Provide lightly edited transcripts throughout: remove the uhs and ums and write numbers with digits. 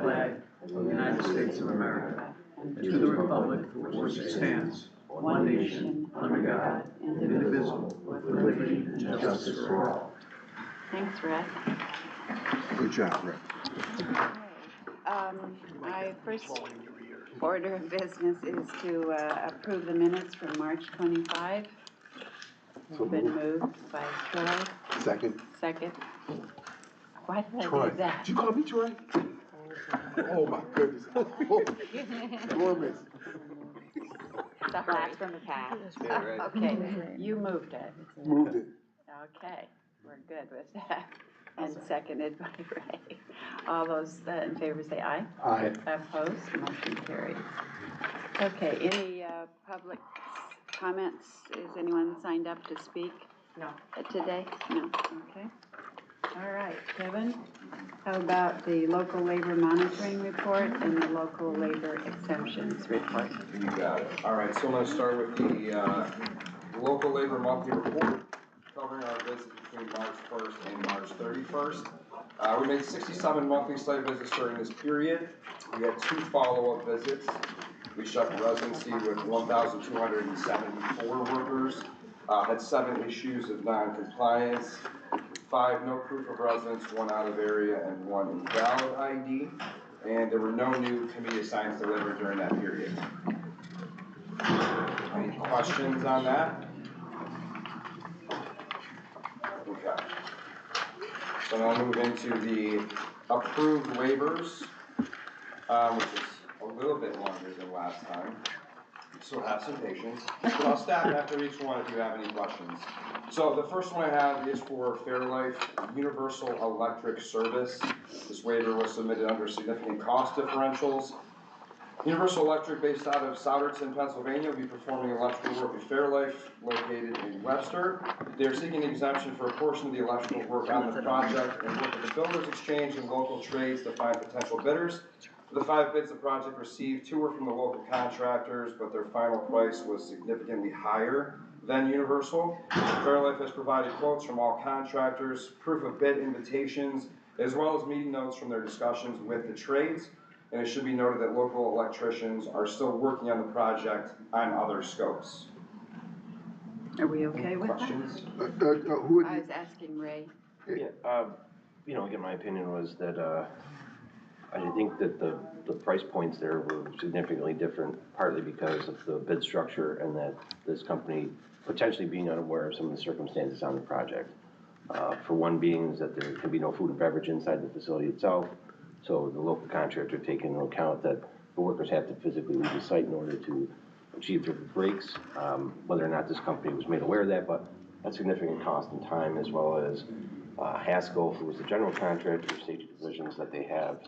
flag of the United States of America and to the republic for which it stands, one nation, under God, indivisible, with liberty and justice for all. Thanks, Rick. Good job, Rick. My first order of business is to approve the minutes from March 25. It's been moved by Troy. Second. Why did Troy. I do that? Did you call me Troy? Oh my goodness. Enormous. Blast from the past. Yeah, right. Okay, you moved it. Moved it. Okay, we're good with that. And seconded by Ray. All those in favor say aye. Aye. Opposed, motion carries. Okay, any public comments? Is anyone signed up to speak? No. Today? No, okay. All right, Kevin, how about the local labor monitoring report and the local labor exemptions report? You got it. All right, so I'm going to start with the local labor monthly report covering our visits between March 1st and March 31st. We made 67 monthly site visits during this period. We had 2 follow-up visits. We shut residency with 1,274 workers, had 7 issues of non-compliance, 5 no proof of residence, 1 out of area, and 1 invalid ID. And there were no new COMIDA signs delivered during that period. Any questions on that? Okay. So now I'll move into the approved waivers, which is a little bit longer than last time. So have some patience. But I'll stop after each one if you have any questions. So the first one I have is for Fairlife Universal Electric Service. This waiver was submitted under significant cost differentials. Universal Electric, based out of Souderton, Pennsylvania, will be performing electrical work at Fairlife, located in Webster. They are seeking exemption for a portion of the electrical work on the project and work with the Builders Exchange and local trades to find potential bidders. For the 5 bids the project received, 2 were from the local contractors, but their final price was significantly higher than Universal. Fairlife has provided quotes from all contractors, proof of bid invitations, as well as meeting notes from their discussions with the trades. And it should be noted that local electricians are still working on the project on other scopes. Are we okay with that? Questions? Who I was asking Ray. Yeah, again, my opinion was that I think that the price points there were significantly different, partly because of the bid structure and that this company potentially being unaware of some of the circumstances on the project. For one being is that there can be no food and beverage inside the facility itself, so the local contractor taking into account that the workers have to physically leave the site in order to achieve their breaks, whether or not this company was made aware of that, but that's significant cost and time, as well as Haskell, who was the general contractor, safety provisions that they have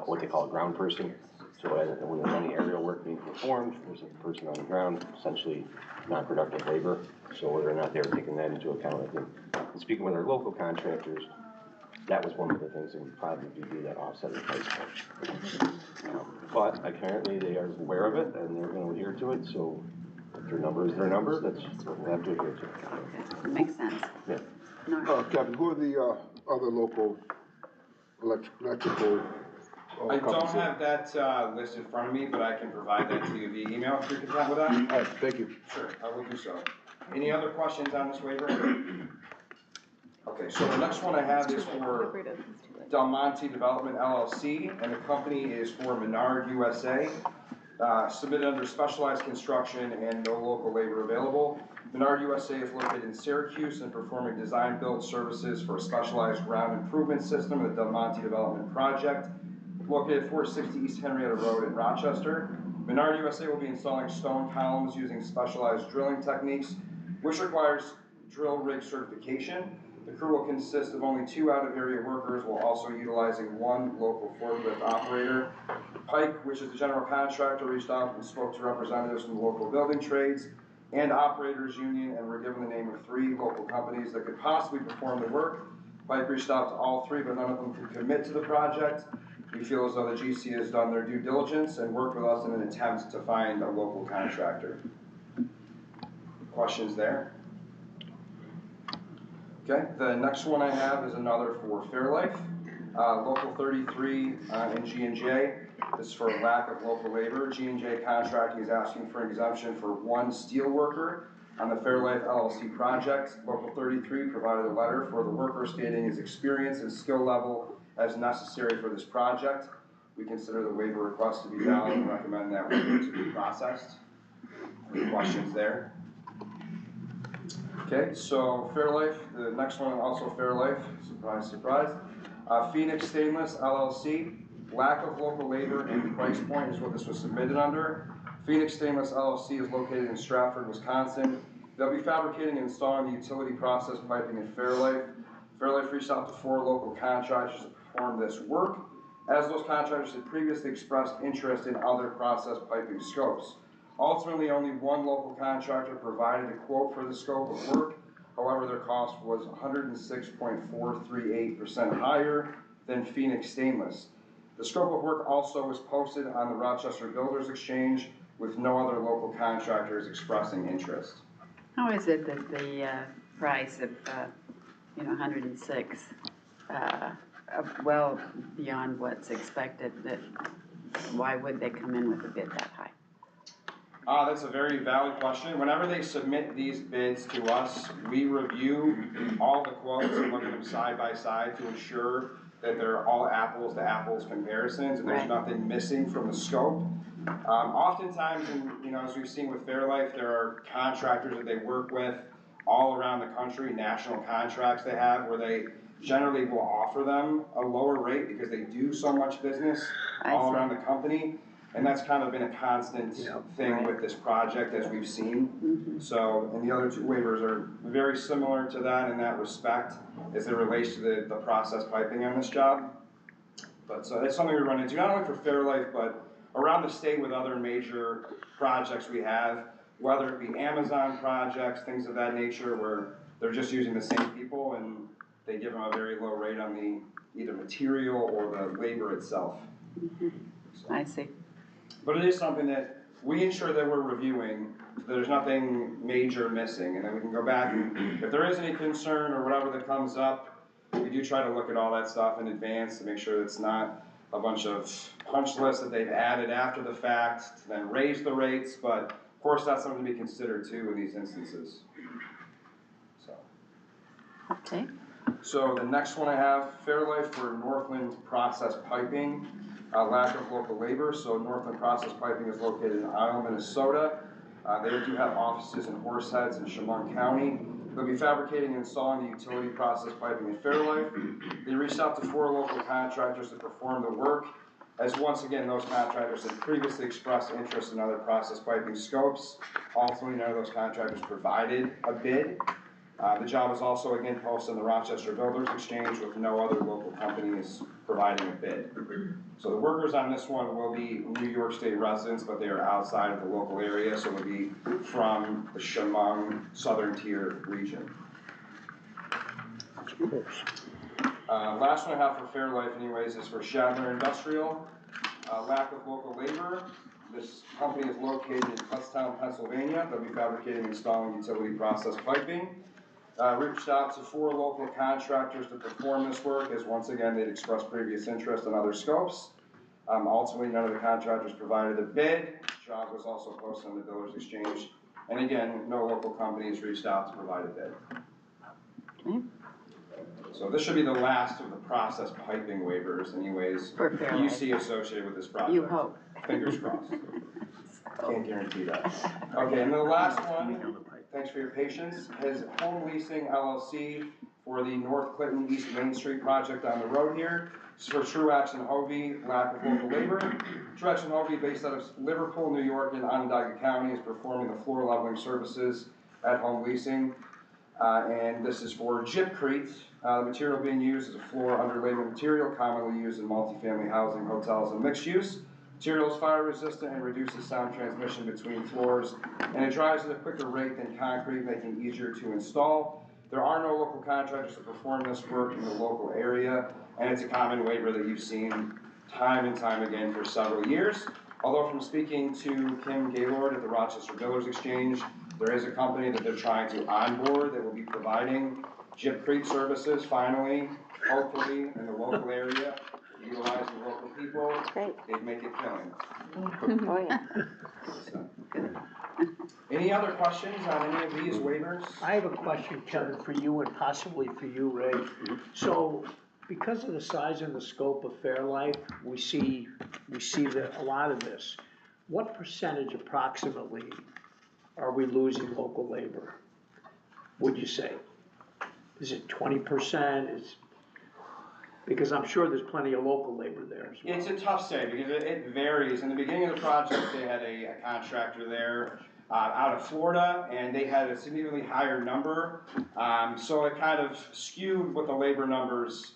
what they call a ground person. So when there's any aerial work being performed, there's a person on the ground, essentially non-productive labor. So whether or not they were taking that into account, I think, and speaking with our local contractors, that was one of the things that would probably do that offset the price point. But apparently they are aware of it and they're going to adhere to it. So if their number is their number, that's what we'll have to adhere to. Okay. Makes sense. Yeah. No. Kevin, who are the other local electrical I don't have that list in front of me, but I can provide that to you via email if you're content with that. All right, thank you. Sure, I will do so. Any other questions on this waiver? Okay, so the next one I have is for Del Monte Development LLC, and the company is for Menard USA. Submitted under specialized construction and no local labor available. Menard USA is located in Syracuse and performing design build services for a specialized ground improvement system of the Del Monte Development Project, located at 460 East Henrietta Road in Rochester. Menard USA will be installing stone columns using specialized drilling techniques, which requires drill rig certification. The crew will consist of only 2 out-of-area workers, while also utilizing 1 local forklift operator. Pike, which is the general contractor, reached out and spoke to representatives from the local building trades and operators union, and were given the name of 3 local companies that could possibly perform the work. Pike reached out to all 3, but none of them could commit to the project. We feel as though the GC has done their due diligence and worked with us in an attempt to find a local contractor. Questions there? Okay, the next one I have is another for Fairlife. Local 33 and G&J. This is for lack of local labor. G&J Contracting is asking for an exemption for one steel worker on the Fairlife LLC project. Local 33 provided a letter for the worker stating his experience and skill level as necessary for this project. We consider the waiver request to be valid and recommend that waiver to be processed. Any questions there? Okay, so Fairlife, the next one also Fairlife, surprise, surprise. Phoenix Stainless LLC, lack of local labor and price point is what this was submitted under. Phoenix Stainless LLC is located in Stratford, Wisconsin. They'll be fabricating and installing the utility process piping in Fairlife. Fairlife reached out to 4 local contractors to perform this work, as those contractors had previously expressed interest in other process piping scopes. Ultimately, only one local contractor provided a quote for the scope of work. However, their cost was 106.438% higher than Phoenix Stainless. The scope of work also was posted on the Rochester Builders Exchange with no other local contractors expressing interest. How is it that the price of, 106, well beyond what's expected, that why would they come in with a bid that high? That's a very valid question. Whenever they submit these bids to us, we review all the quotes and look at them side by side to ensure that they're all apples to apples comparisons and there's Right. nothing missing from the scope. Oftentimes, as we've seen with Fairlife, there are contractors that they work with all around the country, national contracts they have, where they generally will offer them a lower rate because they do so much business all around the company. And that's kind of been a constant thing Right. with this project as we've seen. Mm-hmm. So, and the other 2 waivers are very similar to that in that respect as it relates to the process piping on this job. But so it's something we run into, not only for Fairlife, but around the state with other major projects we have, whether it be Amazon projects, things of that nature, where they're just using the same people and they give them a very low rate on the either material or the labor itself. Mm-hmm. So. I see. But it is something that we ensure that we're reviewing, so there's nothing major missing, and then we can go back and if there is any concern or whatever that comes up, we do try to look at all that stuff in advance to make sure it's not a bunch of punch lists that they've added after the fact to then raise the rates, but of course that's something to be considered too in these instances. So. Okay. So the next one I have, Fairlife for Northland Process Piping, lack of local labor. So Northland Process Piping is located in Isle, Minnesota. They do have offices in Horseheads and Chemung County. They'll be fabricating and installing the utility process piping in Fairlife. They reached out to 4 local contractors to perform the work, as once again those contractors had previously expressed interest in other process piping scopes. Ultimately, none of those contractors provided a bid. The job is also again posted in the Rochester Builders Exchange with no other local companies providing a bid. So the workers on this one will be New York State residents, but they are outside of the local area, so they'll be from the Chemung Southern Tier region. Last one I have for Fairlife anyways is for Shadler Industrial. Lack of local labor. This company is located in Kutztown, Pennsylvania. They'll be fabricating and installing utility process piping. Reached out to 4 local contractors to perform this work, as once again they'd expressed previous interest in other scopes. Ultimately, none of the contractors provided a bid. The job was also posted on the Builders Exchange. And again, no local companies reached out to provide a bid. Okay. So this should be the last of the process piping waivers anyways. For Fairlife. You see associated with this project. You hope. Fingers crossed. Can't guarantee that. Okay, and the last one, thanks for your patience, is Home Leasing LLC for the North Clinton East Main Street project on the road here. This is for Truax and Hovey, lack of local labor. Truax and Hovey, based out of Liverpool, New York, and Onondaga County, is performing the floor leveling services at Home Leasing. And this is for gypcrete. The material being used is a floor underlayment material commonly used in multifamily housing, hotels, and mixed use. Material is fire resistant and reduces sound transmission between floors, and it dries at a quicker rate than concrete, making it easier to install. There are no local contractors to perform this work in the local area, and it's a common waiver that you've seen time and time again for several years. Although from speaking to Kim Gaylord at the Rochester Builders Exchange, there is a company that they're trying to onboard that will be providing Gyp Creek services, finally, hopefully, in the local area, utilizing local people, Great. they'd make it killing. Oh, yeah. So. Any other questions on any of these waivers? I have a question, Kevin, for you and possibly for you, Ray. So, because of the size and the scope of Fairlife, we see a lot of this. What percentage approximately are we losing local labor, would you say? Is it 20%? Because I'm sure there's plenty of local labor there as well. It's a tough say because it varies. In the beginning of the project, they had a contractor there out of Florida, and they had a significantly higher number. So it kind of skewed what the labor numbers,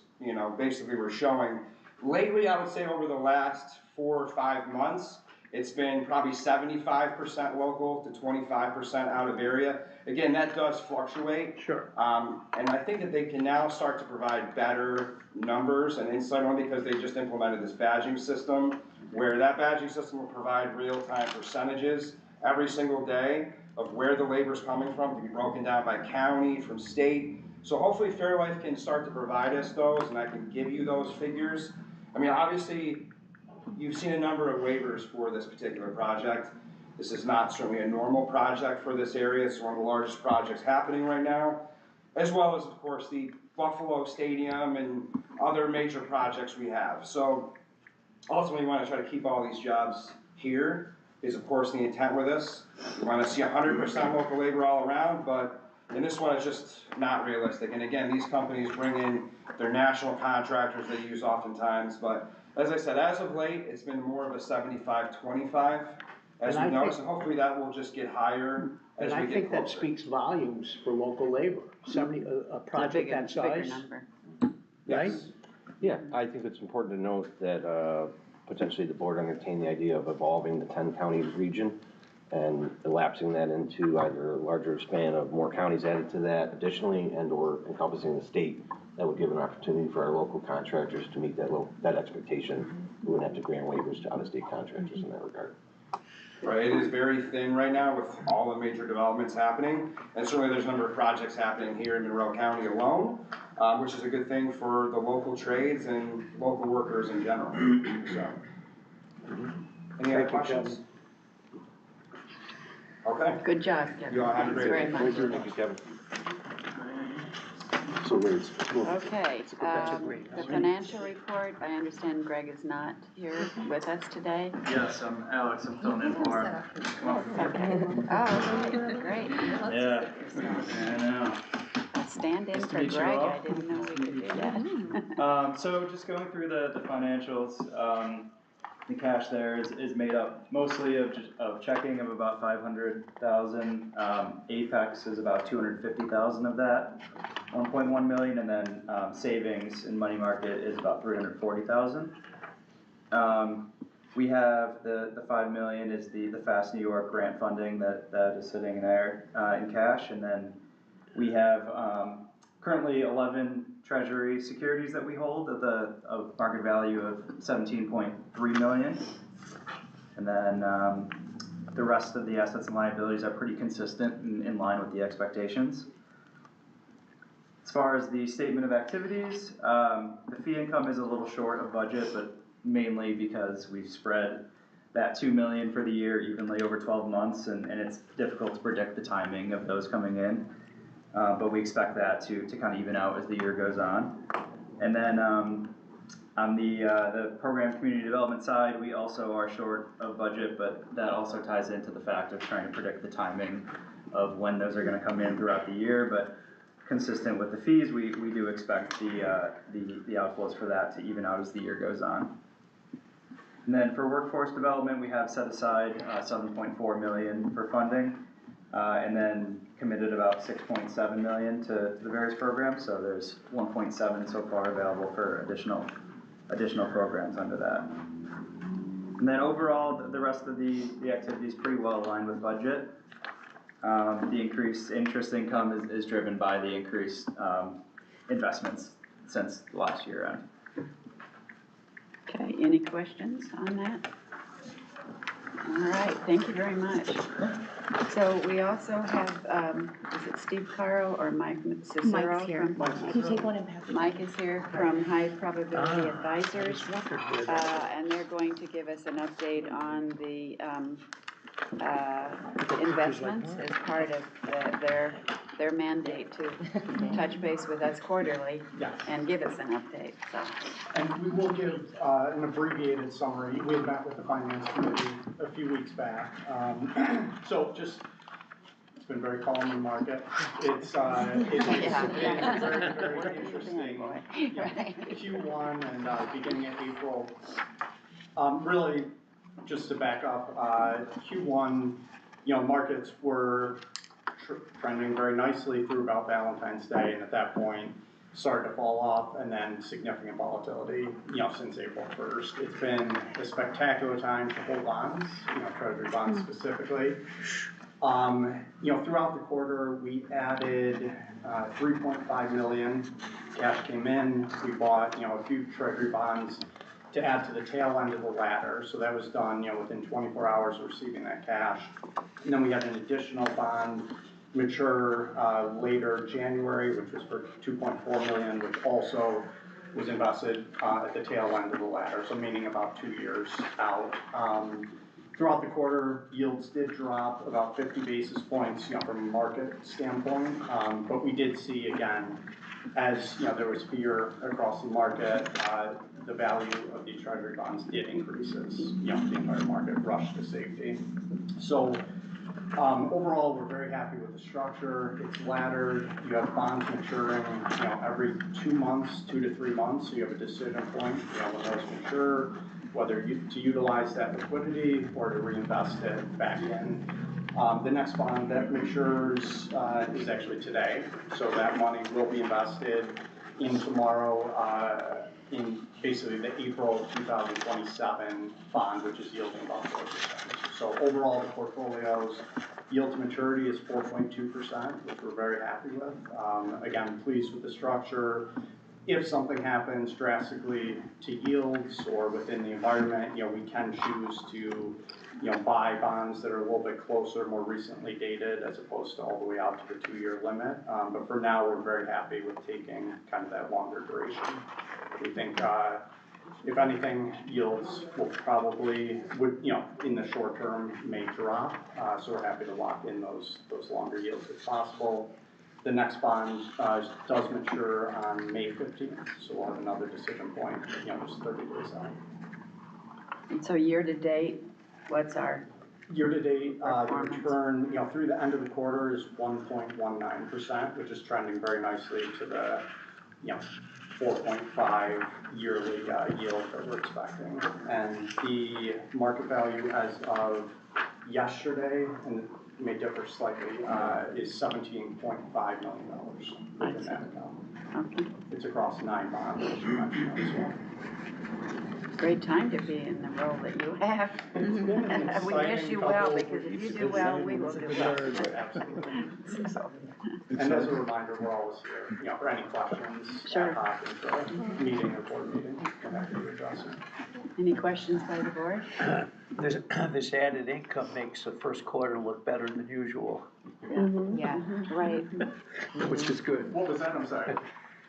basically were showing. Lately, I would say over the last 4 or 5 months, it's been probably 75% local to 25% out of area. Again, that does fluctuate. Sure. And I think that they can now start to provide better numbers and insight on because they just implemented this badging system where that badging system will provide real-time percentages every single day of where the labor is coming from. It can be broken down by county, from state. So hopefully Fairlife can start to provide us those and I can give you those figures. I mean, obviously, you've seen a number of waivers for this particular project. This is not certainly a normal project for this area. It's one of the largest projects happening right now, as well as, of course, the Buffalo Stadium and other major projects we have. So ultimately, we want to try to keep all these jobs here is, of course, the intent with this. We want to see 100% local labor all around, but in this one, it's just not realistic. And again, these companies bring in their national contractors they use oftentimes, but as I said, as of late, it's been more of a 75-25, as we noticed, and hopefully that will just get higher as we get closer. And I think that speaks volumes for local labor, a project that size, Bigger number. right? Yes. Yeah, I think it's important to note that potentially the board entertained the idea of evolving the 10-county region and elapsing that into either a larger span of more counties added to that additionally and/or encompassing the state. That would give an opportunity for our local contractors to meet that expectation. We wouldn't have to grant waivers to out-of-state contractors in that regard. Right, it is very thin right now with all the major developments happening, and certainly there's a number of projects happening here in Monroe County alone, which is a good thing for the local trades and local workers in general. So, any other questions? Okay. Good job, Kevin. You all have a Thanks great very day. much. Thank you, Kevin. So Ray, Okay, That's a great the point. financial report, I understand Greg is not here with us today. Yes, I'm Alex, I'm filling in for him. Okay. Oh, okay, great. Yeah, I know. I'll stand in Nice to for meet you Greg, all. I didn't know we could do that. So just going through the financials, the cash there is made up mostly of checking of about 500,000. Apex is about 250,000 of that, 1.1 million, and then savings in money market is about 340,000. We have the 5 million is the Fast New York grant funding that is sitting there in cash, and then we have currently 11 treasury securities that we hold of market value of 17.3 million. And then the rest of the assets and liabilities are pretty consistent and in line with the expectations. As far as the statement of activities, the fee income is a little short of budget, but mainly because we've spread that 2 million for the year evenly over 12 months, and it's difficult to predict the timing of those coming in. But we expect that to kind of even out as the year goes on. And then on the program community development side, we also are short of budget, but that also ties into the fact of trying to predict the timing of when those are going to come in throughout the year. But consistent with the fees, we do expect the outflows for that to even out as the year goes on. And then for workforce development, we have set aside 7.4 million for funding. And then committed about 6.7 million to the various programs, so there's 1.7 so far available for additional programs under that. And then overall, the rest of the activity is pretty well aligned with budget. The increased interest income is driven by the increased investments since last year end. Okay, any questions on that? All right, thank you very much. So we also have, is it Steve Caro or Mike Cicero? Mike's here. from- Can you take one and pass it? Mike is here from High Probability Advisors, wondered where that and they're going to give us an update on the investments as part of their mandate to touch base with us quarterly Yes. and give us an update, so. And we will give an abbreviated summary. We had met with the finance committee a few weeks back. So just, it's been very calm in the market. It's been very, very interesting. Q1 and beginning of April. Really, just to back up, Q1, markets were trending very nicely through about Valentine's Day, and at that point, started to fall off, and then significant volatility, since April 1st. It's been a spectacular time to hold bonds, treasury bonds specifically. Throughout the quarter, we added 3.5 million. Cash came in. We bought, a few treasury bonds to add to the tail end of the ladder. So that was done, within 24 hours of receiving that cash. And then we had an additional bond mature later January, which was for 2.4 million, which also was invested at the tail end of the ladder, so meaning about 2 years out. Throughout the quarter, yields did drop about 50 basis points, from a market standpoint, but we did see, again, as there was fear across the market, the value of these treasury bonds did increase as the entire market rushed to safety. So overall, we're very happy with the structure. It's laddered. You have bonds maturing, every 2 months, 2 to 3 months. So you have a decision point, when those mature, whether to utilize that liquidity or to reinvest it back in. The next bond that matures is actually today. So that money will be invested in tomorrow in basically the April 2027 bond, which is yielding about 4%. So overall, the portfolio's yield to maturity is 4.2%, which we're very happy with. Again, pleased with the structure. If something happens drastically to yields or within the environment, we can choose to, buy bonds that are a little bit closer, more recently dated, as opposed to all the way out to the 2-year limit. But for now, we're very happy with taking kind of that longer duration. We think, if anything, yields will probably, in the short term, may drop. So we're happy to lock in those longer yields if possible. The next bond does mature on May 15th, so we'll have another decision point, just 30 days out. And so year to date, what's our? Year to date, the return, through the end of the quarter is 1.19%, which is trending very nicely to the, 4.5 yearly yield that we're expecting. And the market value as of yesterday, and it may differ slightly, is $17.5 million within that account. Okay. It's across 9 bonds, as you mentioned as well. Great time to be in the role that you have. It's been an We wish exciting you couple well, of because if you weeks. do well, we will do well. Absolutely. So, And as a reminder, we're always here, for any questions, Sure. ad hoc into a meeting or board meeting, we're happy to address it. any questions by the board? This added income makes the first quarter look better than usual, Yeah, right. which is good. What was that? I'm sorry.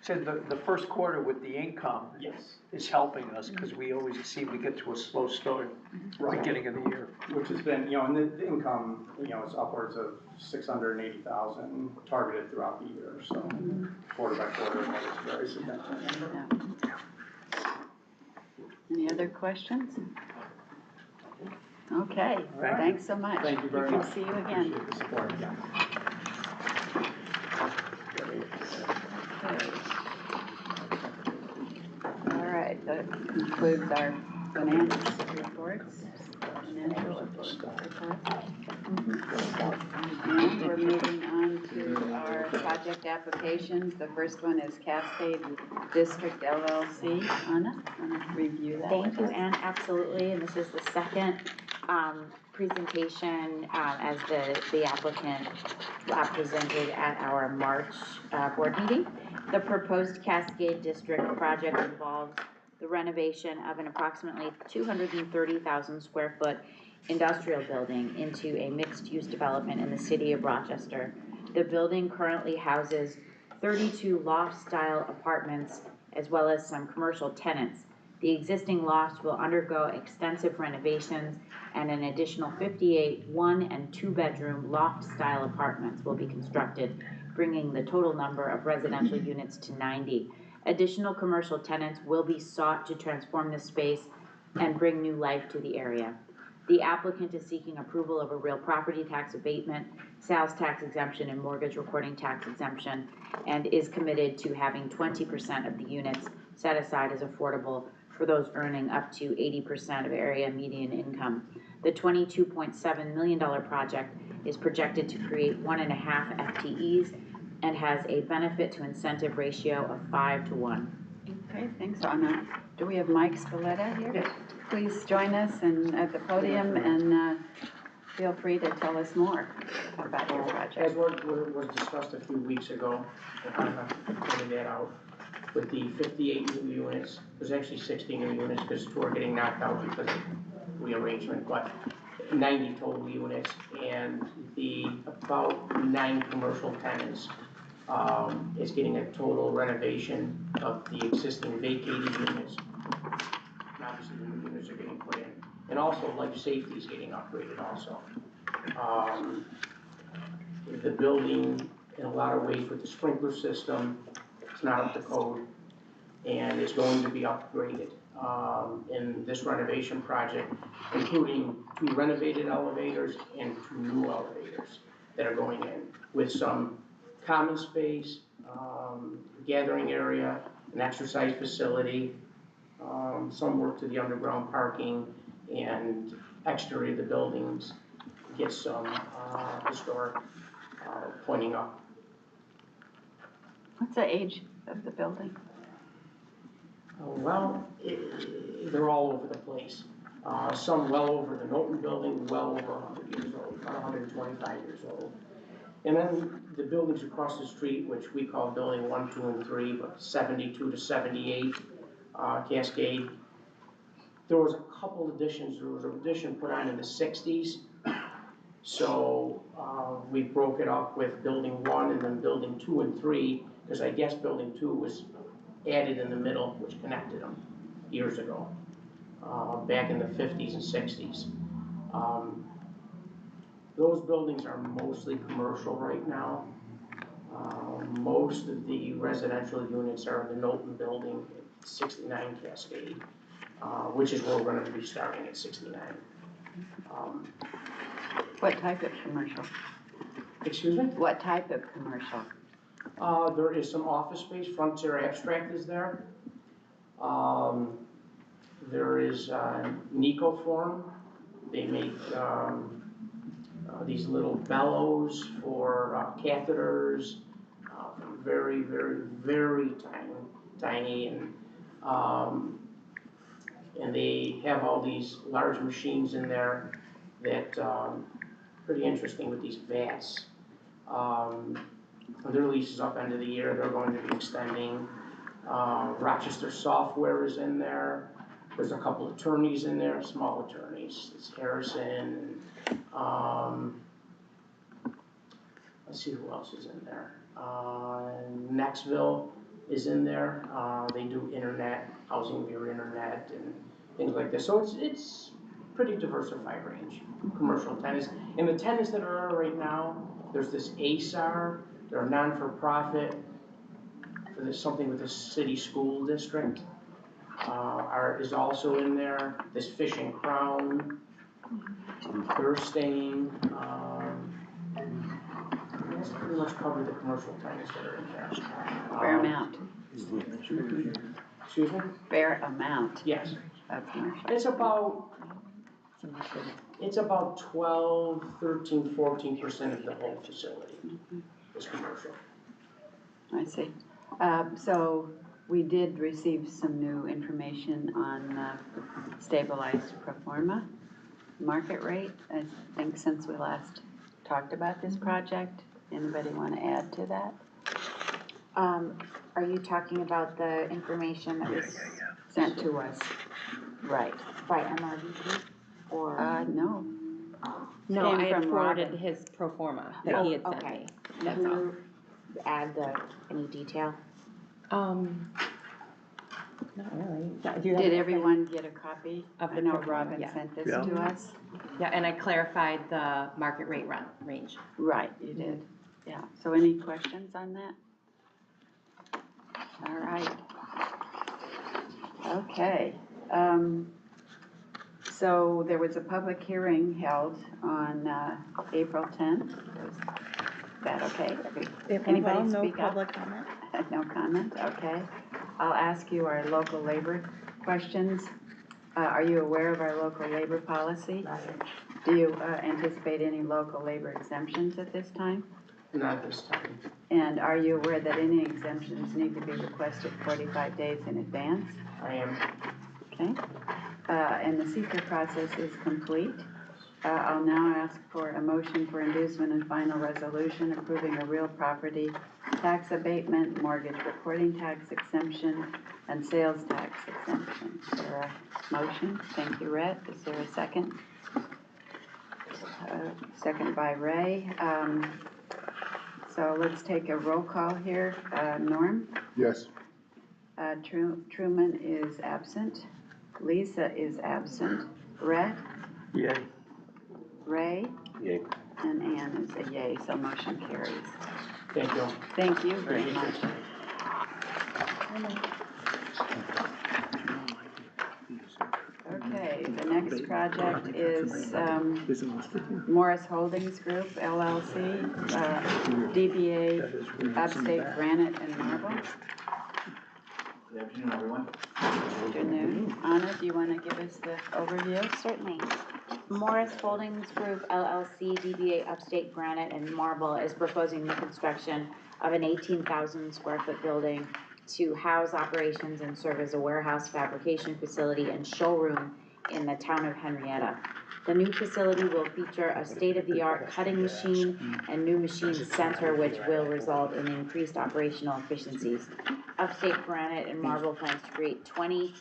So the first quarter with the income Yes. is helping us because we always seem to get to a slow start beginning of the year. Which has been, and the income, is upwards of 680,000 targeted throughout the year, so quarter by quarter, that is very significant number. Any other questions? Okay, Right. thanks so much. Thank you very Good much. to see you again. Appreciate the support, yeah. All right, that concludes our finance reports. Financial reports. And we're moving on to our project applications. The first one is Cascade District LLC. Anna, want to review that? Thank with you, us? Ann, absolutely, and this is the second presentation as the applicant presented at our March board meeting. The proposed Cascade District project involves the renovation of an approximately 230,000 square foot industrial building into a mixed-use development in the city of Rochester. The building currently houses 32 loft-style apartments as well as some commercial tenants. The existing loft will undergo extensive renovations, and an additional 58 one- and two-bedroom loft-style apartments will be constructed, bringing the total number of residential units to 90. Additional commercial tenants will be sought to transform this space and bring new life to the area. The applicant is seeking approval of a real property tax abatement, sales tax exemption, and mortgage recording tax exemption, and is committed to having 20% of the units set aside as affordable for those earning up to 80% of area median income. The $22.7 million project is projected to create 1.5 FTEs and has a benefit to incentive ratio of 5 to 1. Okay, thanks, Anna. Do we have Mike Spalletta here? Yes. Please join us at the podium and feel free to tell us more about your project. As was discussed a few weeks ago, Anna pointed that out, with the 58 new units, there's actually 60 new units because 2 are getting knocked out because of rearrangement, but 90 total units, and the about 9 commercial tenants is getting a total renovation of the existing vacated units. And obviously the new units are getting put in, and also life safety is getting upgraded also. The building, in a lot of ways, with the sprinkler system, it's not up to code, and it's going to be upgraded in this renovation project, including 2 renovated elevators and 2 new elevators that are going in, with some common space, gathering area, an exercise facility, some work to the underground parking, and exterior of the buildings, get some historic pointing up. What's the age of the building? Well, they're all over the place. Some well over the Norton building, well over 100 years old, about 125 years old. And then the buildings across the street, which we call building 1, 2, and 3, but 72 to 78, Cascade. There was a couple additions. There was an addition put on in the 60s. So we broke it up with building 1 and then building 2 and 3, because I guess building 2 was added in the middle, which connected them years ago, back in the 50s and 60s. Those buildings are mostly commercial right now. Most of the residential units are in the Knowlton building at 69 Cascade, which is where we're going to be starting at 69. What type of commercial? Excuse me? What type of commercial? There is some office space. Frontier Abstract is there. There is Nicoform. They make these little bellows for catheters, very, very, very tiny, and they have all these large machines in there that pretty interesting with these vats. Their lease is up end of the year. They're going to be extending. Rochester Software is in there. There's a couple of attorneys in there, small attorneys. It's Harrison. Let's see who else is in there. Knoxville is in there. They do internet, housing via internet, and things like this. So it's pretty diversified range, commercial tenants. And the tenants that are right now, there's this ASAR. They're a non-for-profit. There's something with the city school district. Is also in there. This Fish and Crown. They're staying. That's pretty much covered the commercial tenants that are in there. Fair amount. Excuse me? Fair amount Yes. of commercial. It's about 12, 13, 14% of the whole facility is commercial. I see. So we did receive some new information on stabilized pro forma market rate, I think, since we last talked about this project. Anybody want to add to that? Are you talking about the information that was Sent to us. Right. by MRBP? or? No. No, Came I had from forwarded Robin. his pro forma that he had sent Okay. me, Can that's all. you add any detail? Not really. Do you have Did it? everyone get a copy? Of I the know pro forma, Robin yeah. sent this Yeah. to us. Yeah, and I clarified the market rate range. Right, you did, yeah. So any questions on that? All right. Okay, so there was a public hearing held on, April 10th. Is that okay? Anybody no speak up? public comment. No comment, okay. I'll ask you our local labor questions. Are you aware of our local labor policy? Do you anticipate any local labor exemptions at this time? Not this time. And are you aware that any exemptions need to be requested 45 days in advance? I am, Okay. And the seeker process is complete. I'll now ask for a motion for inducement and final resolution approving a real property tax abatement, mortgage recording tax exemption, and sales tax exemption. Is there a motion? Thank you, Rhett. Is there a second? Second by Ray. So let's take a roll call here. Norm? Yes. Truman is absent. Lisa is absent. Rhett? Yay. Ray? Yay. And Ann is a yay, so motion carries. thank you. Thank you very much. Okay, the next project is Morris Holdings Group LLC, DBA Upstate Granite and Marble. Good afternoon, everyone. Afternoon. Anna, do you want to give us the overview? Certainly. Morris Holdings Group LLC, DBA Upstate Granite and Marble is proposing the construction of an 18,000 square foot building to house operations and serve as a warehouse, fabrication facility, and showroom in the town of Henrietta. The new facility will feature a state-of-the-art cutting machine and new machine center, which will result in increased operational efficiencies. Upstate Granite and Marble plans to create 20.5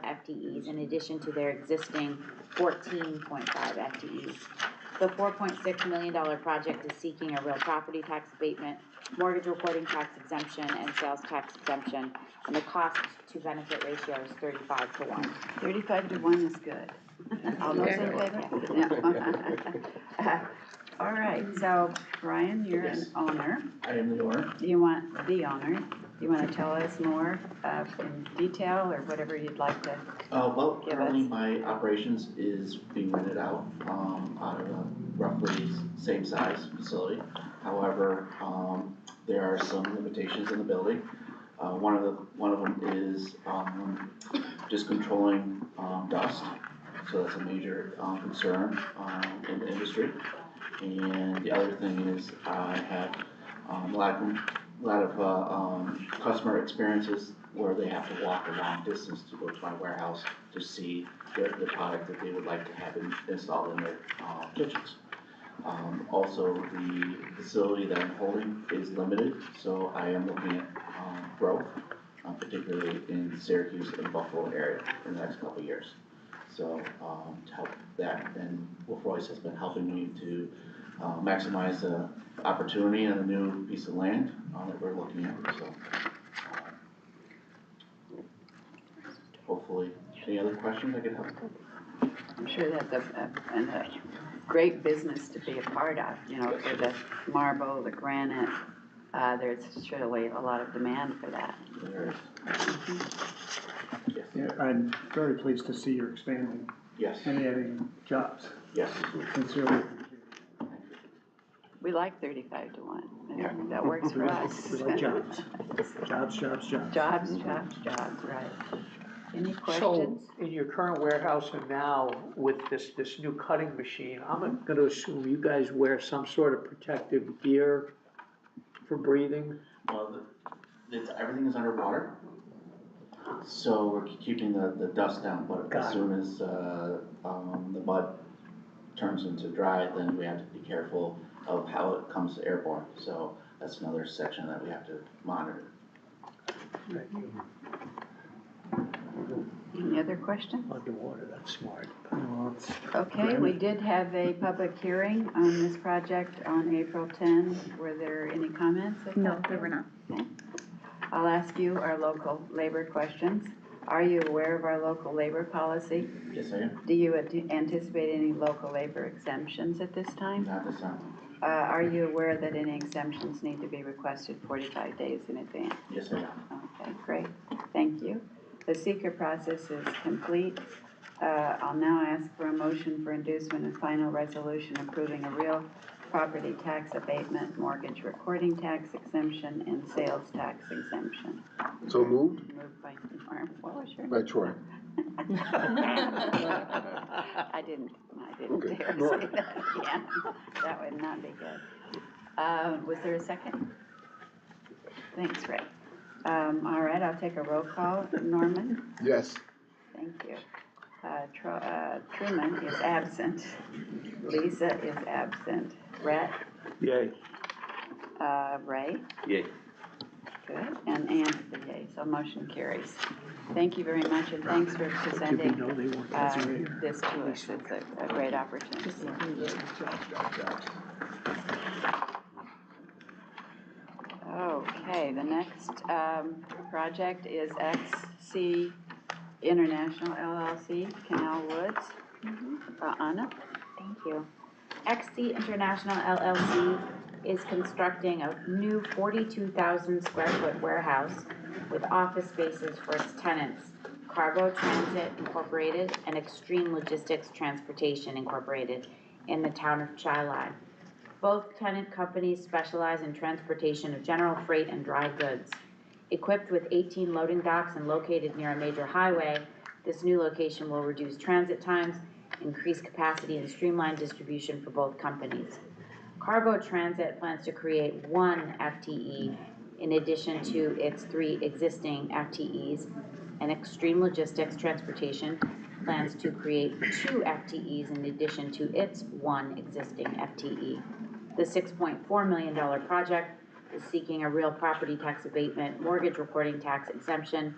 FTEs in addition to their existing 14.5 FTEs. The $4.6 million project is seeking a real property tax abatement, mortgage recording tax exemption, and sales tax exemption, and the cost to benefit ratio is 35 to 1. 35 to 1 is good. All those in favor? Yeah. All right, so Brian, you're an owner. I am the owner. You want the owner. You want to tell us more in detail or whatever you'd like to? Well, Give currently us. my operations is being rented out, out of a roughly same size facility. However, there are some limitations in the building. One of them is, just controlling, dust. So that's a major, concern, in the industry. And the other thing is I have, a lot of customer experiences where they have to walk a long distance to go to my warehouse to see the product that they would like to have installed in their kitchens. Also, the facility that I'm holding is limited, so I am looking at growth, particularly in Syracuse and Buffalo area in the next couple of years. So to help that, and Wolf Royce has been helping me to maximize the opportunity on the new piece of land that we're looking at, so. Hopefully, any other questions I can help? I'm sure that's a great business to be a part of, you know, for the marble, the granite. There's surely a lot of demand for that. There is. Yes. Yeah, I'm very pleased to see you're expanding Yes. and adding jobs. Yes. Sincerely. We like 35 to 1. Yeah. That works for us. We like jobs. Jobs, jobs, jobs. Jobs, right. Any So, questions? in your current warehouse and now with this new cutting machine, I'm gonna assume you guys wear some sort of protective gear for breathing? Well, everything is underwater, so we're keeping the dust down, but as soon as the mud turns into dry, then we have to be careful of how it comes airborne, so that's another section that we have to monitor. Any other questions? Underwater, that's smart. No, it's Okay, we did have a public hearing on this project on April 10. Were there any comments? No, there were not. Okay. I'll ask you our local labor questions. Are you aware of our local labor policy? Yes, I am. Do you anticipate any local labor exemptions at this time? Not this time. Are you aware that any exemptions need to be requested 45 days in advance? Yes, I am. Okay, great, thank you. The seeker process is complete. I'll now ask for a motion for inducement and final resolution approving a real property tax abatement, mortgage recording tax exemption, and sales tax exemption. So moved Moved by Norm, what was your by name? Troy. I didn't Okay, dare Norm. say that again. That would not be good. Was there a second? Thanks, Ray. All right, I'll take a roll call. Norman? Yes. Thank you. Truman is absent. Lisa is absent. Rhett? Yay. Ray? Yay. Good. And Ann is a yay, so motion carries. Thank you very much, and thanks for Did we presenting know they weren't here? this to us. It's a great opportunity. Okay, the next project is XC International LLC, Canal Woods. Anna? Thank you. XC International LLC is constructing a new 42,000 square foot warehouse with office spaces for its tenants, Cargo Transit Incorporated and Extreme Logistics Transportation Incorporated in the town of Chi-Lai. Both tenant companies specialize in transportation of general freight and dry goods. Equipped with 18 loading docks and located near a major highway, this new location will reduce transit times, increase capacity, and streamline distribution for both companies. Cargo Transit plans to create one FTE in addition to its 3 existing FTEs, and Extreme Logistics Transportation plans to create 2 FTEs in addition to its 1 existing FTE. The $6.4 million project is seeking a real property tax abatement, mortgage recording tax exemption,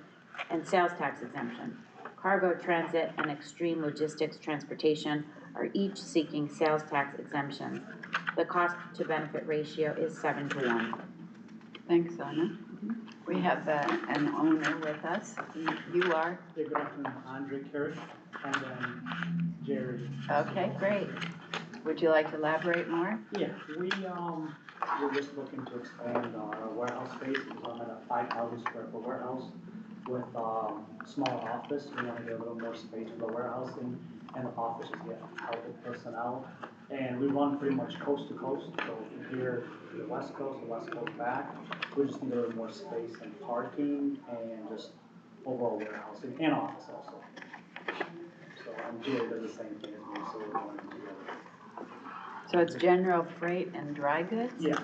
and sales tax exemption. Cargo Transit and Extreme Logistics Transportation are each seeking sales tax exemptions. The cost to benefit ratio is 7-to-1. Thanks, Anna. We have an owner with us. You are? Good afternoon, Andre Kirsch, and then Jerry. Okay, great. Would you like to elaborate more? Yeah, we're just looking to expand our warehouse space. We're at a 5,000 square foot warehouse with smaller office. We want to get a little more space for the warehouse and the office is get help with personnel. And we run pretty much coast to coast, so from here to the west coast back. We just need a little more space and parking and just overall warehousing and office also. So Jerry does the same thing as me, so we're going together. So it's general freight and dry goods? Yeah,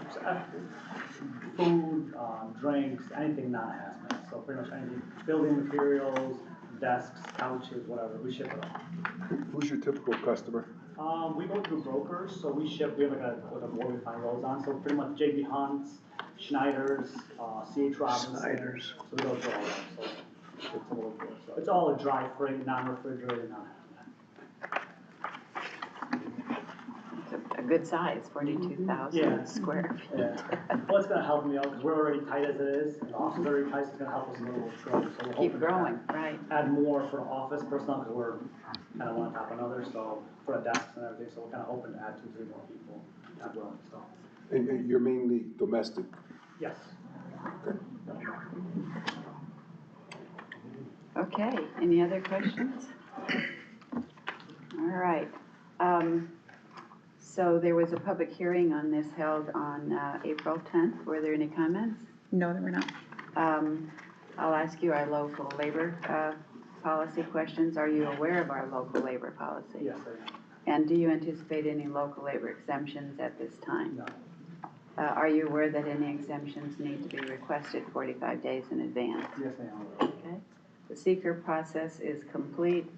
food, drinks, anything non-hazmat, so pretty much anything, building materials, desks, couches, whatever, we ship it all. Who's your typical customer? We go through brokers, so we have like a board we find rolls on, so pretty much J.B. Hunt's, Schneider's, C.H. Robinson. Snyder's. So we go through all that, so it's a little bit, so it's all a dry freight, non-refrigerated, non-hazmat. It's a good size, 42,000 square feet. Yeah. Well, it's gonna help me out, because we're already tight as it is, and the office is already tight, so it's gonna help us a little with growth, so we're hoping Keep to growing, right. add more for the office personnel, because we're kind of one on top of another, so for the desks and everything, so we're kind of hoping to add 2-3 more people, not growing, so. And you're mainly domestic? Yes. Okay, any other questions? All right. So there was a public hearing on this held on April 10th. Were there any comments? No, there were not. I'll ask you our local labor policy questions. Are you aware of our local labor policy? Yes, I am. And do you anticipate any local labor exemptions at this time? No. Are you aware that any exemptions need to be requested 45 days in advance? Yes, I am. Okay. The seeker process is complete.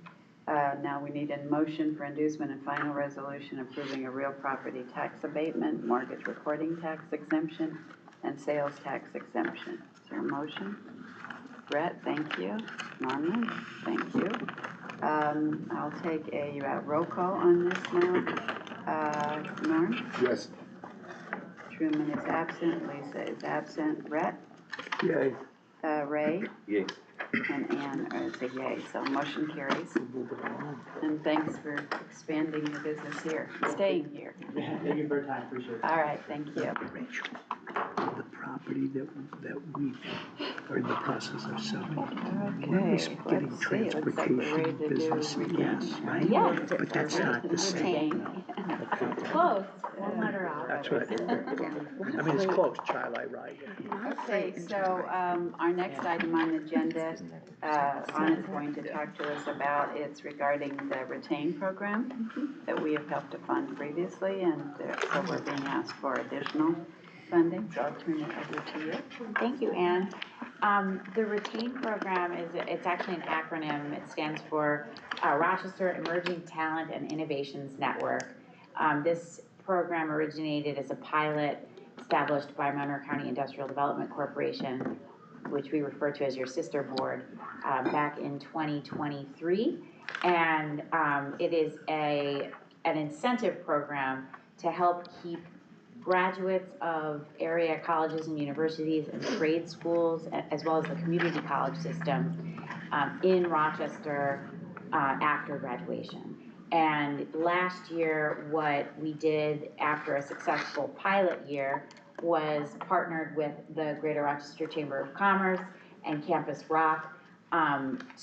Now we need a motion for inducement and final resolution approving a real property tax abatement, mortgage recording tax exemption, and sales tax exemption. Is there a motion? Brett, thank you. Norman, thank you. I'll take a roll call on this now. Norm? Yes. Truman is absent, Lisa is absent, Brett? Yay. Ray? Yay. And Ann is a yay, so motion carries. And thanks for expanding your business here, staying here. Thank you for your time, appreciate it. All right, thank you. Rachel, the property that we are in the process of selling. Okay, let's see, it looks like we're ready to do Business, yes, right? Yeah. But that's not the same. Retain. Close, one letter out. That's right. I mean, it's close, child, I ride. Okay, so, our next item on the agenda, Anna is going to talk to us about, it's regarding the retain program that we have helped to fund previously, and so we're being asked for additional funding, so I'll turn it over to you. Thank you, Ann. The RETAIN program it's actually an acronym. It stands for Rochester Emerging Talent and Innovations Network. This program originated as a pilot established by Monroe County Industrial Development Corporation, which we refer to as your sister board, back in 2023. And it is an incentive program to help keep graduates of area colleges and universities and trade schools, as well as the community college system, in Rochester after graduation. And last year, what we did after a successful pilot year was partnered with the Greater Rochester Chamber of Commerce and Campus Rock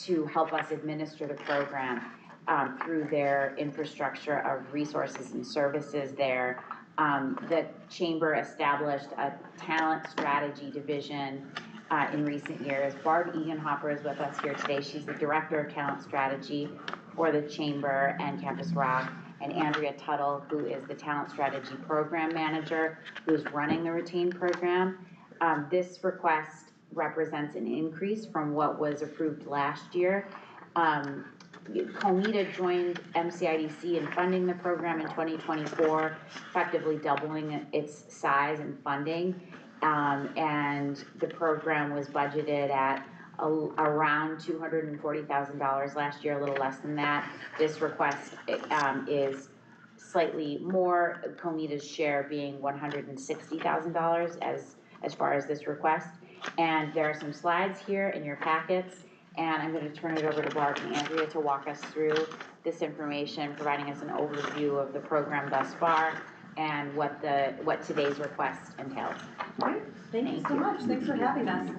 to help us administer the program through their infrastructure of resources and services there. The Chamber established a talent strategy division in recent years. Barb Eganhopper is with us here today. She's the Director of Talent Strategy for the Chamber and Campus Rock, and Andrea Tuttle, who is the Talent Strategy Program Manager, who's running the RETAIN program. This request represents an increase from what was approved last year. COMIDA joined MCIDC in funding the program in 2024, effectively doubling its size and funding. And the program was budgeted at around $240,000 last year, a little less than that. This request is slightly more, COMIDA's share being $160,000 as far as this request. And there are some slides here in your packets, and I'm going to turn it over to Barb and Andrea to walk us through this information, providing us an overview of the program thus far and what today's request entails. Great, thank you so much, thanks for having us.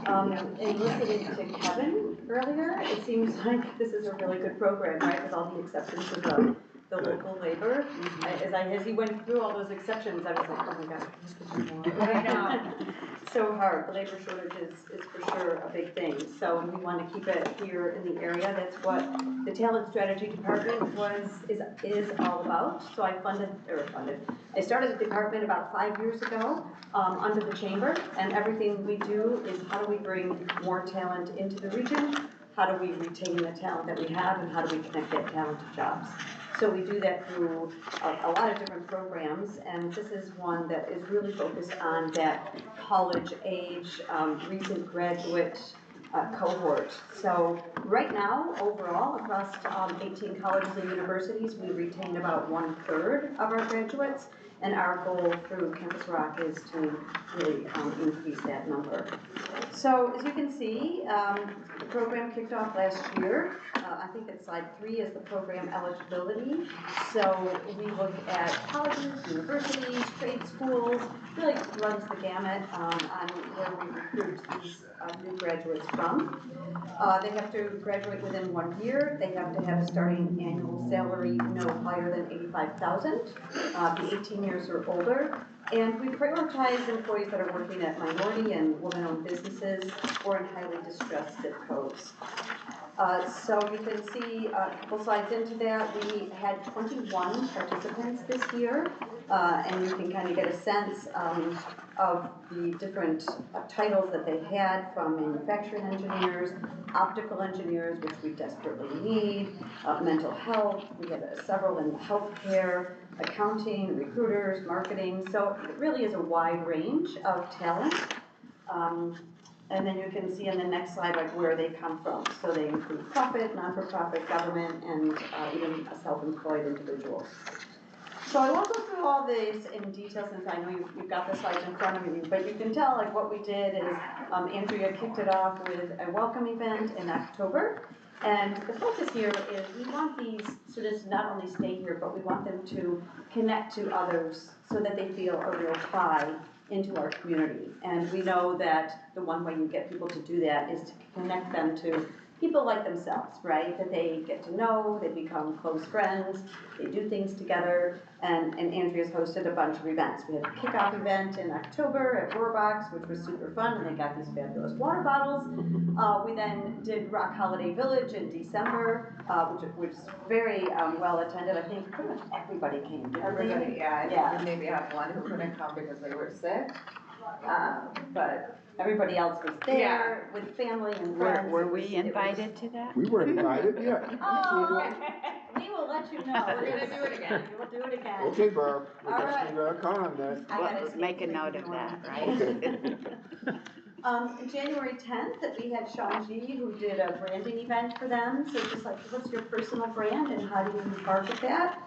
And listening to Kevin earlier, it seems like this is a really good program, right, with all the exceptions of the local labor. As he went through all those exceptions, I was like, oh my God, this could be more. I know. So hard, the labor shortage is for sure a big thing, so we want to keep it here in the area. That's what the Talent Strategy Department is all about. So I started the department about 5 years ago under the chamber, and everything we do is how do we bring more talent into the region, how do we retain the talent that we have, and how do we connect that talent to jobs. So we do that through a lot of different programs, and this is one that is really focused on that college age, recent graduate cohort. So right now, overall, across 18 colleges and universities, we retain about 1/3 of our graduates, and our goal through Campus Rock is to really increase that number. So as you can see, the program kicked off last year. I think that slide 3 is the program eligibility. So we look at colleges, universities, trade schools, really runs the gamut on where we recruit these new graduates from. They have to graduate within 1 year. They have to have a starting annual salary no higher than $85,000, be 18 years or older. And we prioritize employees that are working at minority and women-owned businesses or in highly distressed zip codes. So you can see a couple slides into that, we had 21 participants this year, and you can kind of get a sense of the different titles that they had, from manufacturing engineers, optical engineers, which we desperately need, mental health, we have several in healthcare, accounting, recruiters, marketing, so it really is a wide range of talent. And then you can see on the next slide, like, where they come from. So they include profit, non-for-profit, government, and even self-employed individuals. So I won't go through all this in detail since I know you've got the slides in front of you, but you can tell, like, what we did is Andrea kicked it off with a welcome event in October. And the focus here is we want these students to not only stay here, but we want them to connect to others so that they feel a real tie into our community. And we know that the one way you get people to do that is to connect them to people like themselves, right? That they get to know, they become close friends, they do things together, and Andrea's hosted a bunch of events. We had a kickoff event in October at Roarbox, which was super fun, and they got these fabulous water bottles. We then did Rock Holiday Village in December, which was very well attended. I think pretty much everybody came, didn't they? Everybody, yeah, Yeah. I think we maybe had one who couldn't come because they were sick, but. Everybody else was there with family and friends. Were we invited to that? We weren't invited, yeah. Oh, we will let you know. We're gonna do it again. We'll do it again. Okay, Barb, we All got right. you got a con on that. Let's make a note of that, right? Okay. January 10th, that we had Sean G, who did a branding event for them. So just like, what's your personal brand and how do you market that?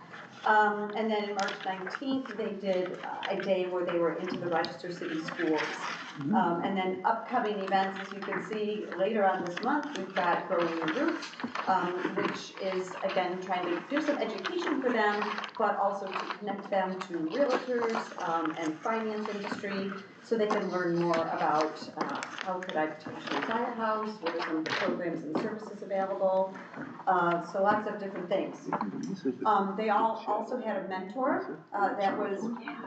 And then March 19th, they did a day where they were into the Rochester City Schools. And then upcoming events, as you can see, later on this month, we've got Growing Your Roots, which is, again, trying to do some education for them, but also to connect them to realtors and finance industry, so they can learn more about how could I potentially buy a house, what are some of the programs and services available, so lots of different things. They all also had a mentor that was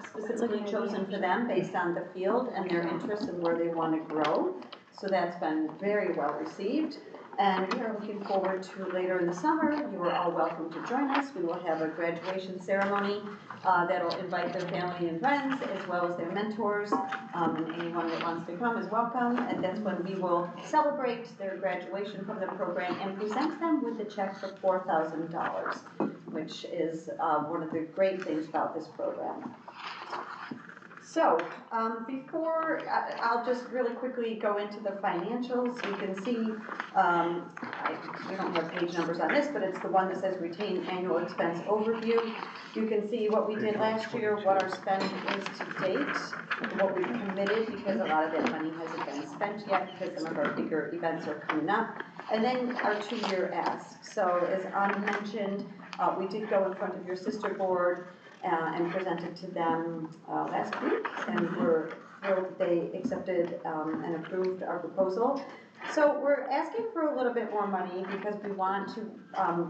specifically chosen for them based on the field and their interests and where they want to grow. So that's been very well received. And we are looking forward to later in the summer. You are all welcome to join us. We will have a graduation ceremony that'll invite their family and friends as well as their mentors. And anyone that wants to come is welcome. And that's when we will celebrate their graduation from the program and present them with a check for $4,000, which is one of the great things about this program. So, before, I'll just really quickly go into the financials. You can see, we don't have page numbers on this, but it's the one that says retain annual expense overview. You can see what we did last year, what our spend is to date, what we've committed, because a lot of that money hasn't been spent yet, because some of our bigger events are coming up. And then our 2-year ask. So, as Anna mentioned, we did go in front of your sister board and presented to them last week, and we're thrilled they accepted and approved our proposal. So we're asking for a little bit more money because we want to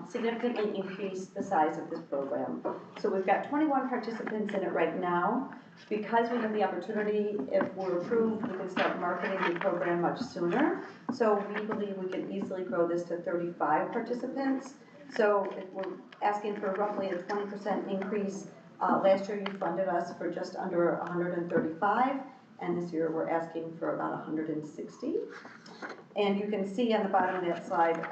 significantly increase the size of this program. So we've got 21 participants in it right now. Because we have the opportunity, if we're approved, we can start marketing the program much sooner. So we believe we can easily grow this to 35 participants. So if we're asking for roughly a 20% increase. Last year you funded us for just under 135, and this year we're asking for about 160. And you can see on the bottom of that slide,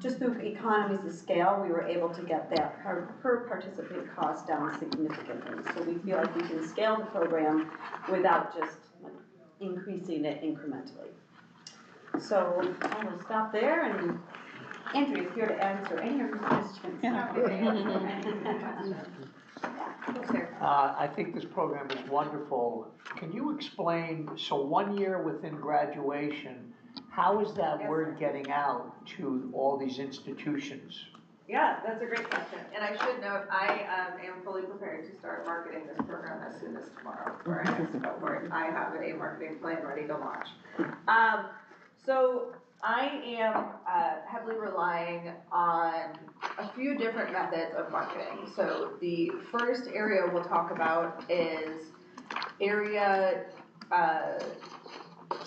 just through economies of scale, we were able to get that per participant cost down significantly. So we feel like we can scale the program without just increasing it incrementally. So I will stop there, and Andrea's here to answer any of your questions. I think this program is wonderful. Can you explain, so 1 year within graduation, how is that word getting out to all these institutions? Yeah, that's a great question. And I should note, I am fully prepared to start marketing this program as soon as tomorrow for our next cohort. I have a marketing plan ready to launch. So I am heavily relying on a few different methods of marketing. So the first area we'll talk about is area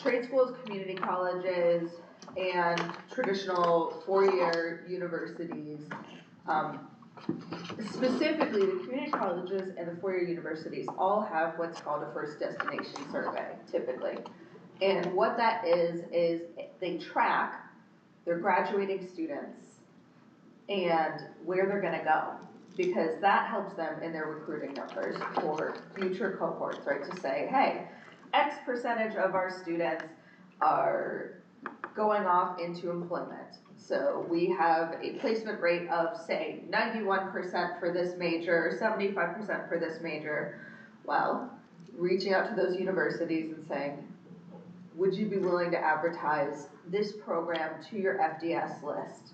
trade schools, community colleges, and traditional four-year universities. Specifically, the community colleges and the four-year universities all have what's called a first destination survey, typically. And what that is they track their graduating students and where they're gonna go, because that helps them in their recruiting numbers for future cohorts, right? To say, hey, X percentage of our students are going off into employment. So we have a placement rate of, say, 91% for this major, 75% for this major. Well, reaching out to those universities and saying, would you be willing to advertise this program to your FDS list?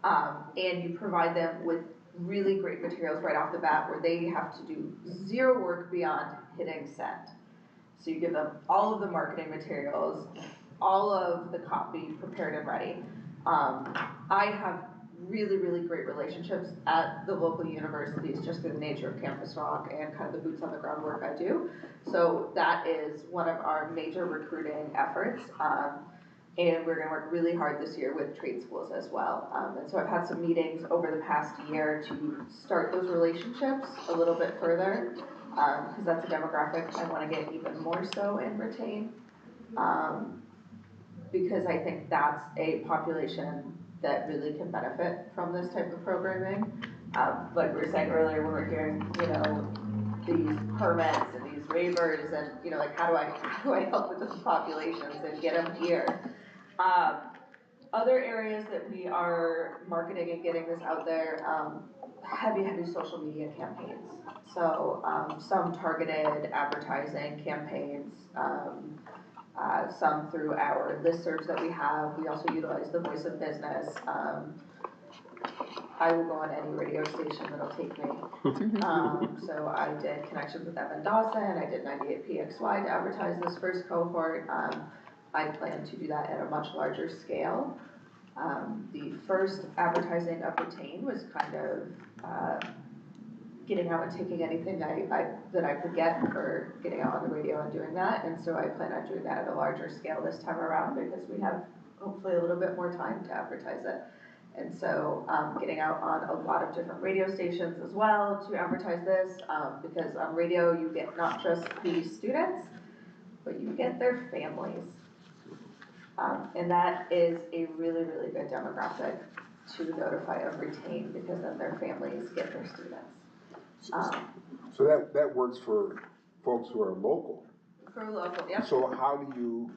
And you provide them with really great materials right off the bat where they have to do zero work beyond hitting send. So you give them all of the marketing materials, all of the copy prepared and ready. I have really, really great relationships at the local universities just through the nature of Campus Rock and kind of the boots on the ground work I do. So that is one of our major recruiting efforts. And we're gonna work really hard this year with trade schools as well. And so I've had some meetings over the past year to start those relationships a little bit further, because that's a demographic I wanna get even more so and retain. Because I think that's a population that really can benefit from this type of programming. Like we were saying earlier, when we're hearing, you know, these permits and these waivers and, you know, like how do I help with those populations and get them here? Other areas that we are marketing and getting this out there, heavy social media campaigns. So some targeted advertising campaigns, some through our listservs that we have. We also utilize the Voice of Business. I will go on any radio station that'll take me. So I did connections with Evan Dawson, I did 98PXY to advertise this first cohort. I plan to do that at a much larger scale. The first advertising of Retain was kind of getting out and taking anything that I could get for getting out on the radio and doing that. And so I plan on doing that at a larger scale this time around because we have hopefully a little bit more time to advertise it. And so getting out on a lot of different radio stations as well to advertise this, because on radio you get not just the students, but you get their families. And that is a really, really good demographic to notify of Retain because then their families get their students. So that works for folks who are local. For local, yeah. So how do you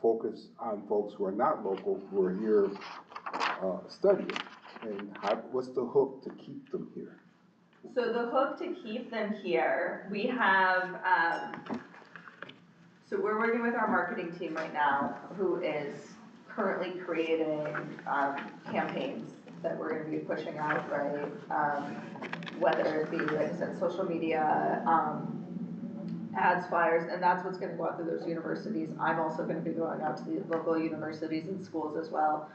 focus on folks who are not local, who are here studying? And what's the hook to keep them here? So the hook to keep them here, we have, so we're working with our marketing team right now who is currently creating campaigns that we're gonna be pushing out, right? Whether it be, like I said, social media, ads, flyers, and that's what's gonna go out to those universities. I'm also gonna be going out to the local universities and schools as well.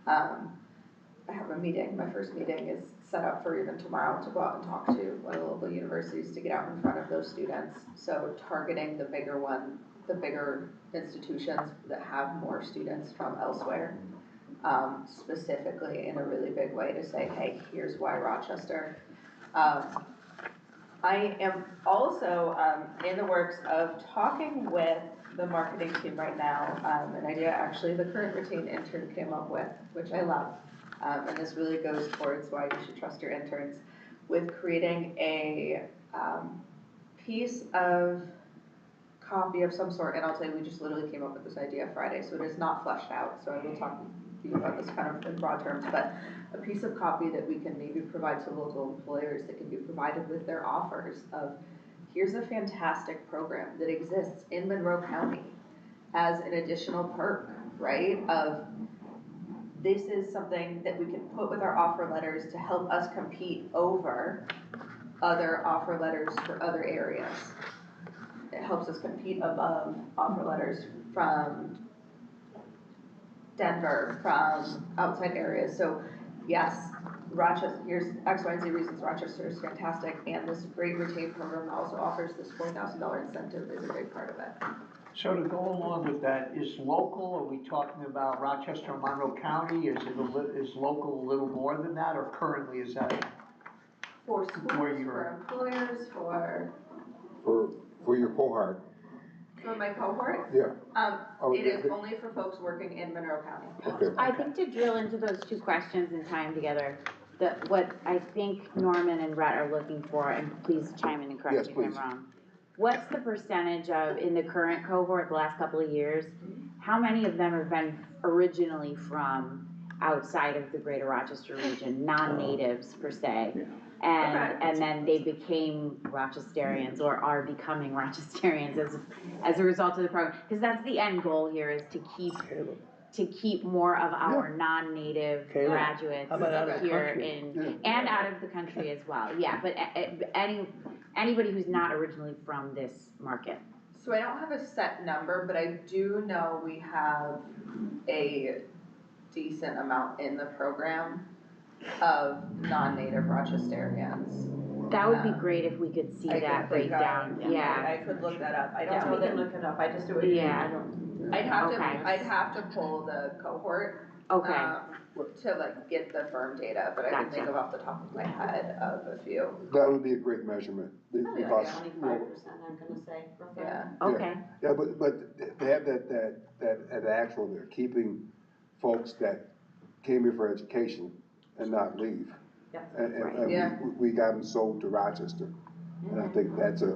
I have a meeting, my first meeting is set up for even tomorrow to go out and talk to one of the local universities to get out in front of those students. So targeting the bigger institutions that have more students from elsewhere, specifically in a really big way to say, hey, here's why Rochester. I am also in the works of talking with the marketing team right now, an idea actually the current Retain intern came up with, which I love. And this really goes towards why you should trust your interns, with creating a piece of copy of some sort, and I'll tell you, we just literally came up with this idea Friday, so it is not fleshed out, so I will talk to you about this kind of in broad terms, but a piece of copy that we can maybe provide to local employers that can be provided with their offers of, here's a fantastic program that exists in Monroe County as an additional perk, right, of this is something that we can put with our offer letters to help us compete over other offer letters for other areas. It helps us compete above offer letters from Denver, from outside areas. So yes, Rochester, here's X, Y, and Z reasons Rochester is fantastic, and this great Retain program also offers this $4,000 incentive is a big part of it. So to go along with that, is local, are we talking about Rochester and Monroe County? Is local a little more than that, or currently is that? For schools, for employers, For your cohort? For my cohort? Yeah. It is only for folks working in Monroe County. Okay. I think to drill into those two questions and tie them together, what I think Norman and Rhett are looking for, and please chime in and correct me if I'm wrong. What's the percentage of, in the current cohort, the last couple of years, how many of them have been originally from outside of the greater Rochester region, non-natives per se? And then they became Rochesterians or are becoming Rochesterians as a result of the program? Because that's the end goal here, is to keep more of our non-native graduates here and out of the country as well. Yeah, but anybody who's not originally from this market. So I don't have a set number, but I do know we have a decent amount in the program of non-native Rochesterians. That would be great if we could see that breakdown, yeah. I could look that up, I don't Yeah, know. we can look it up, I just do it. Yeah. I'd have to pull the cohort. Okay. To like get the firm data, but I can think of off the top of my head of a few. That would be a great measurement, because, you know, 25%, I'm gonna say, roughly. Yeah. Okay. Yeah, but they have that actual, they're keeping folks that came here for education and not leave. Yeah. And we got them sold to Rochester, and I think that's a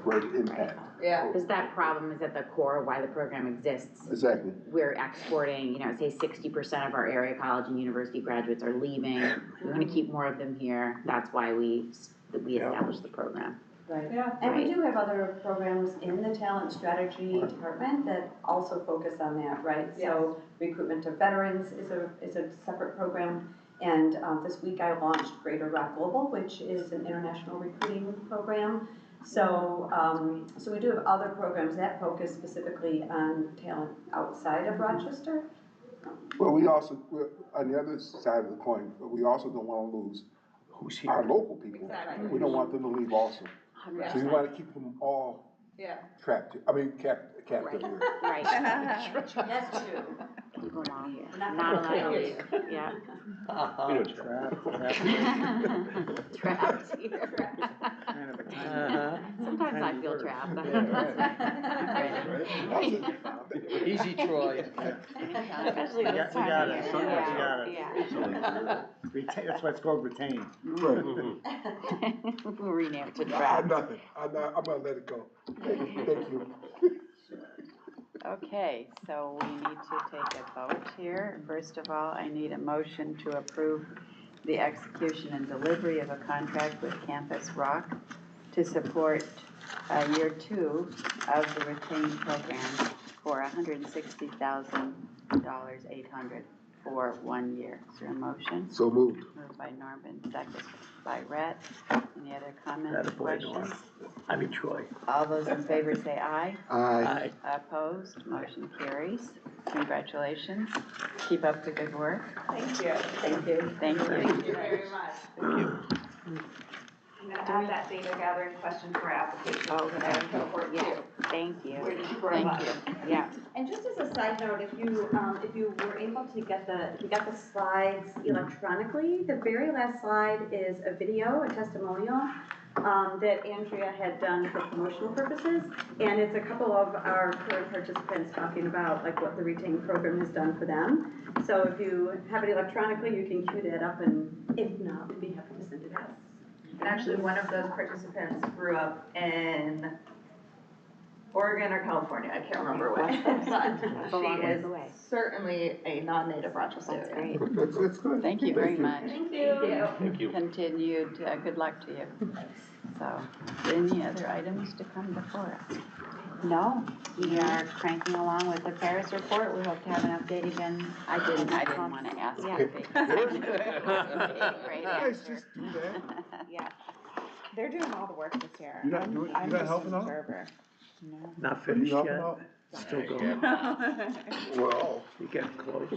great impact. Yeah. Because that problem is at the core of why the program exists. Exactly. We're exporting, say 60% of our area college and university graduates are leaving. We're gonna keep more of them here. That's why we established the program. Right, and we do have other programs in the talent strategy department that also focus on that, right? So recruitment of veterans is a separate program. And this week I launched Greater Rock Global, which is an international recruiting program. So, so we do have other programs that focus specifically on talent outside of Rochester. Well, we're on the other side of the coin, but we also don't wanna lose our local people. Exactly. We don't want them to leave also. So we wanna keep them all captive here. Right. That's true. Keep them all here. Not Not allowed to gonna leave, yeah. You know, Trapped here. Sometimes I feel trapped. Easy, Troy. Especially this time of year. Yeah. That's what's called retain. We'll rename it to I'm trapped. gonna let it go. Thank you. Okay, so we need to take a vote here. First of all, I need a motion to approve the execution and delivery of a contract with Campus Rock to support year 2 of the retained program for $160,800 for 1 year. Is there a motion? So moved. Moved by Norman, second by Rhett. Any other comments, questions? Troy. All those in favor say aye. Aye. Opposed, motion carries. Congratulations. Keep up the good work. Thank you. Thank you. Thank you. Thank you very much. I'm gonna add that data gathering question for our application. Oh, for the cohort Yes, too. thank you. Where did you grow up? Yeah. And just as a side note, if you were able to get the slides electronically, the very last slide is a video, a testimonial, that Andrea had done for promotional purposes. And it's a couple of our current participants talking about like what the retained program has done for them. So if you have it electronically, you can queue that up, and if not, we'd be happy to send it out. And actually, one of those participants grew up in Oregon or California, I can't remember which, but a long she ways is away. certainly a non-native Rochesterian. That's great. That's good. Thank you very much. Thank you. Thank you. Continued, good luck to you. So, any other items to come before us? No, we are cranking along with the Paris report. We hope to have an update again. I didn't want to ask Yeah. you. Great answer. Just do that. Yeah, they're doing all the work this year. You're not doing- you're I'm not just helping an out? observer. No. Not finished helping yet. out? Still going. Well, You're getting close.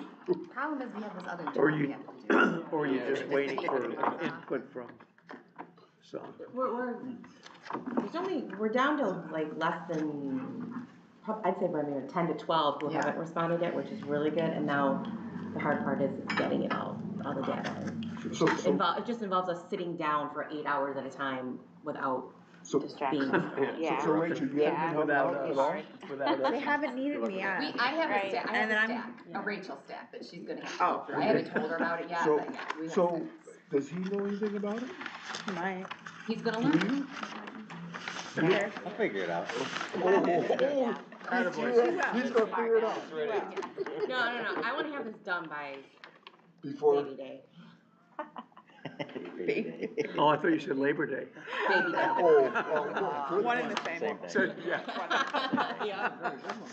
Problem is we have this other job Or we you, have to do. or you're just waiting for input from some. We're down to like less than, I'd say maybe 10 to 12 who haven't responded yet, which is really good, and now the hard part is getting it all the data. It just involves us sitting down for 8 hours at a time without Distractions. Yeah. So Rachel, you haven't been Without helping us. out at all? They haven't needed me yet. I have Right. a stack, I And have then a I'm- stack, a Rachel stack that she's gonna have to Oh. go through. I haven't told her about it yet, So, but yeah, we have so, stacks. does he know anything about it? My, He's gonna Do learn. you? I'll figure it out. Oh, He's gonna figure it out. No, I wanna have this done by Before, baby day. Oh, I thought you said Labor Day. Baby day. one in the Same thing. So, yeah. Yeah.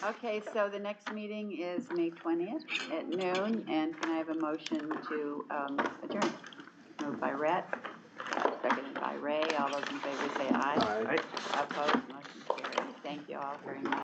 Okay, so the next meeting is May 20th at noon, and can I have a motion to adjourn? Moved by Rhett, seconded by Ray. All those in favor say aye. Aye. Opposed, motion carries. Thank you all very much.